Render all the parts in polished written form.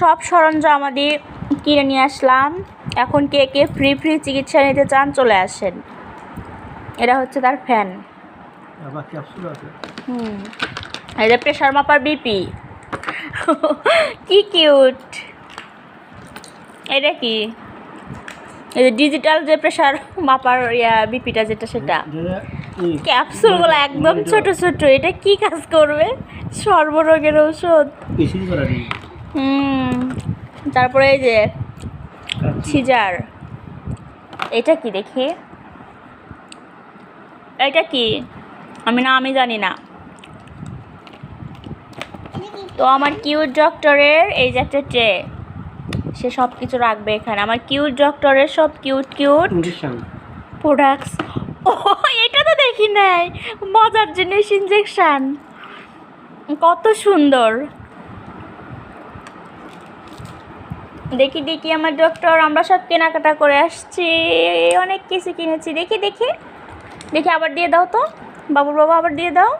সব সরঞ্জাম আমাদের কিনে নিয়ে আসলাম। এখন কে কে ফ্রি চিকিৎসা নিতে চান চলে আসেন। এটা হচ্ছে তার ফ্যান। এটা প্রেশার মাপার বিপি। কি কিউট। এটা কি? এই যে ডিজিটাল যে প্রেশার মাপার বিপিটা যেটা, সেটা ক্যাপসুলগুলো একদম ছোট ছোট। এটা কি কাজ করবে? সর্বরোগের ঔষধ। তারপরে এই যে সিজার। এটা কি দেখি? এটা কি? আমি জানি না। তো আমার কিউট ডক্টরের এই যে একটা ট্রে, সে সব কিছু রাখবে এখানে। আমার কিউট ডক্টরের সব কিউট প্রোডাক্টস। ও, এটা তো দেখি নাই। মজার জিনিস, ইনজেকশন। কত সুন্দর। দেখি আমার ডক্টর। আমরা সব কেনাকাটা করে আসছি, অনেক কিছু কিনেছি। দেখি আবার দিয়ে দাও তো বাবুর বাবা, আবার দিয়ে দাও।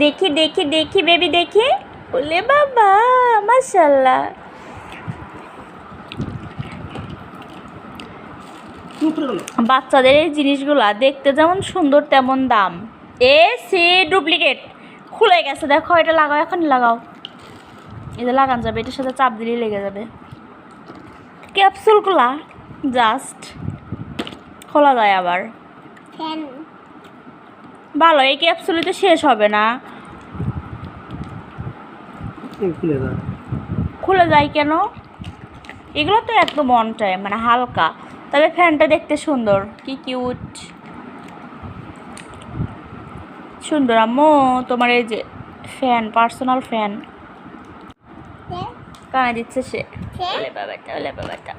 দেখি বেবি, দেখি। বলে বাবা, মাশাআল্লাহ। বাচ্চাদের এই জিনিসগুলা দেখতে যেমন সুন্দর তেমন দাম। সে ডুপ্লিকেট খুলে গেছে। দেখো, এটা লাগাও, এখনই লাগাও। এটা লাগান যাবে, এটার সাথে চাপ দিলেই লেগে যাবে। ক্যাপসুলগুলা জাস্ট খোলা যায় আবার। ভালো, এই ক্যাপসুলে তো শেষ হবে না। খুলে যায় কেন? এগুলো তো একদম অন টাইম, মানে হালকা। তবে ফ্যানটা দেখতে সুন্দর, কি কিউট সুন্দর। আম্মু, তোমার এই যে ফ্যান, পার্সোনাল ফ্যান কানে দিচ্ছে সে। ওলে বাবাটা।